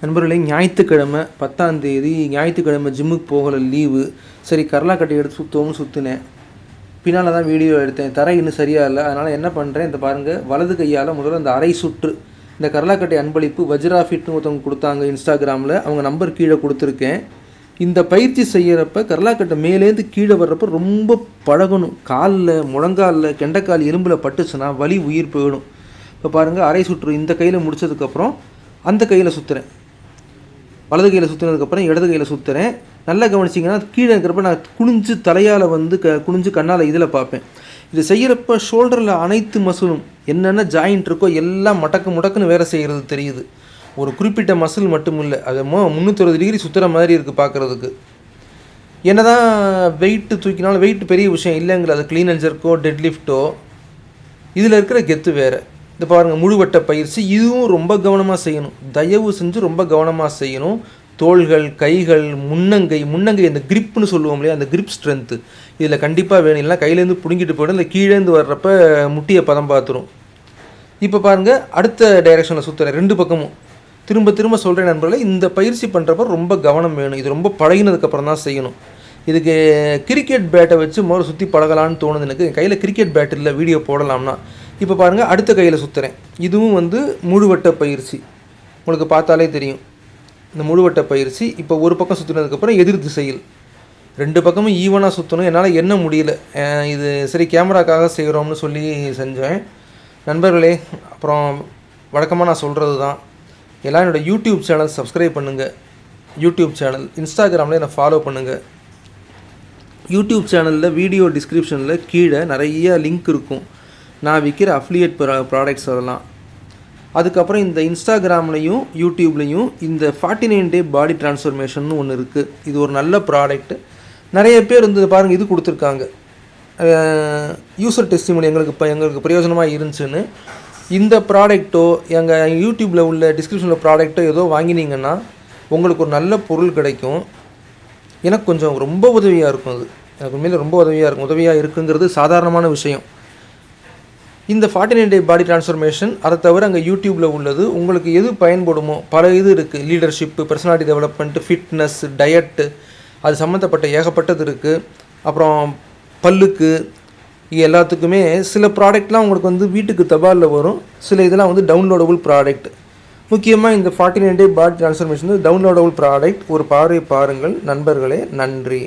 நண்பர்களே, ஞாயிற்றுக்கிழமை 10ஆம் தேதி ஞாயிற்றுக்கிழமை ஜிம்முக்கு போகலை, லீவு. சரி, கரலாக்கட்டை எடுத்து சுற்றவும் சுற்றினேன். பின்னால் தான் வீடியோ எடுத்தேன். தரை இன்னும் சரியாக இல்லை. அதனால் என்ன பண்ணுறேன், இந்த பாருங்கள், வலது கையால் முதல்ல இந்த அரை சுற்று, இந்த கரலாக்கட்டை அன்பளிப்பு வஜ்ரா ஃபிட்னு ஒருத்தவங்க கொடுத்தாங்க இன்ஸ்டாகிராமில். அவங்க நம்பர் கீழே கொடுத்துருக்கேன். இந்த பயிற்சி செய்கிறப்ப கரலாக்கட்டை மேலேருந்து கீழே வர்றப்ப ரொம்ப பழகணும். காலில், முழங்காலில், கெண்டைக்கால் எலும்பில் பட்டுச்சுன்னா வலி உயிர் போயிடும். இப்போ பாருங்கள், அரை சுற்று இந்த கையில் முடித்ததுக்கப்புறம் அந்த கையில் சுற்றுறேன். வலது கையில் சுற்றினதுக்கப்புறம் இடது கையில் சுற்றுறேன். நல்லா கவனிச்சிங்கன்னா கீழே இருக்கிறப்ப நான் குனிஞ்சு தலையால் குனிஞ்சு கண்ணால் இதில் பார்ப்பேன். இது செய்கிறப்ப ஷோல்டரில் அனைத்து மசிலும் என்னென்ன ஜாயிண்ட் இருக்கோ எல்லாம் முடக்குன்னு வேலை செய்கிறது தெரியுது. ஒரு குறிப்பிட்ட மசில் மட்டும் இல்லை, அது 360 டிகிரி சுற்றுற மாதிரி இருக்குது பார்க்குறதுக்கு. என்ன தான் வெயிட்டு தூக்கினாலும் வெயிட் பெரிய விஷயம் இல்லைங்கிற, அது க்ளீன் அண்ட் ஜெர்க்கோ டெட் லிஃப்ட்டோ, இதில் இருக்கிற கெத்து வேறு. இந்த பாருங்கள், முழுவட்ட பயிற்சி, இதுவும் ரொம்ப கவனமாக செய்யணும். தயவு செஞ்சு ரொம்ப கவனமாக செய்யணும். தோள்கள், கைகள், முன்னங்கை இந்த கிரிப்னு சொல்லுவோம் இல்லையா, அந்த கிரிப் ஸ்ட்ரென்த்து இதில் கண்டிப்பாக வேணும். இல்லைனா கையிலேருந்து பிடுங்கிட்டு போய்டும், இல்லை கீழேருந்து வர்றப்ப முட்டியை பதம் பார்த்துரும். இப்போ பாருங்கள், அடுத்த டைரெக்ஷனில் சுற்றுறேன். 2 பக்கமும் திரும்ப சொல்கிறேன் நண்பர்களே, இந்த பயிற்சி பண்ணுறப்ப ரொம்ப கவனம் வேணும். இது ரொம்ப பழகினதுக்கப்புறம் தான் செய்யணும். இதுக்கு கிரிக்கெட் பேட்டை வச்சு முதல்ல சுற்றி பழகலான்னு தோணுது எனக்கு. என் கையில் கிரிக்கெட் பேட் இல்லை, வீடியோ போடலாம்னா. இப்போ பாருங்கள், அடுத்த கையில் சுற்றுறேன். இதுவும் முழுவட்ட பயிற்சி. உங்களுக்கு பார்த்தாலே தெரியும் இந்த முழுவட்ட பயிற்சி. இப்போ ஒரு பக்கம் சுற்றினதுக்கப்புறம் எதிர் திசையில் 2 பக்கமும் ஈவனாக சுற்றணும். என்னால் என்ன முடியல, இது சரி கேமராக்காக செய்கிறோம்னு சொல்லி செஞ்சேன். நண்பர்களே, அப்புறம் வழக்கமாக நான் சொல்கிறது தான், எல்லாம் என்னோடய யூடியூப் சேனல் சப்ஸ்கிரைப் பண்ணுங்கள். யூடியூப் சேனல், இன்ஸ்டாகிராமில் என்னை ஃபாலோ பண்ணுங்கள். யூடியூப் சேனலில் வீடியோ டிஸ்கிரிப்ஷனில் கீழே நிறைய லிங்க் இருக்கும். நான் விற்கிற அஃபிலியேட் ப்ராடக்ட்ஸ் அதெல்லாம். அதுக்கப்புறம் இந்த இன்ஸ்டாகிராம்லேயும் யூடியூப்லேயும் இந்த 49 டே பாடி டிரான்ஸ்ஃபர்மேஷன் ஒன்று இருக்குது. இது ஒரு நல்ல ப்ராடக்ட். நிறைய பேர் பாருங்கள், இது கொடுத்துருக்காங்க, யூசர் டெஸ்டிமோனி எங்களுக்கு பிரயோஜனமாக இருந்துச்சுன்னு. இந்த ப்ராடக்ட்டோ எங்கள் யூடியூப்பில் உள்ள டிஸ்கிரிப்ஷனில் ப்ராடக்ட்டோ ஏதோ வாங்கினீங்கன்னா உங்களுக்கு ஒரு நல்ல பொருள் கிடைக்கும். எனக்கு கொஞ்சம் ரொம்ப உதவியாக இருக்கும். அது எனக்கு உண்மையில் ரொம்ப உதவியாக இருக்குங்கிறது சாதாரணமான விஷயம். இந்த 49 டே பாடி டிரான்ஸ்ஃபர்மேஷன், அதை தவிர அங்கே யூடியூப்பில் உள்ளது உங்களுக்கு எது பயன்படுமோ பல இது இருக்குது. Leadership, personality development, fitness, diet, அது சம்மந்தப்பட்ட ஏகப்பட்டது இருக்குது. அப்புறம் பல்லுக்கு, எல்லாத்துக்குமே சில ப்ராடக்ட்லாம் உங்களுக்கு வீட்டுக்கு தபாலில் வரும். சில இதெல்லாம் டவுன்லோடபுள் ப்ராடக்ட். முக்கியமாக இந்த 49 டே பாடி டிரான்ஸ்ஃபர்மேஷன் டவுன்லோடபுள் ப்ராடக்ட். ஒரு பார்வை பாருங்கள் நண்பர்களே. நன்றி.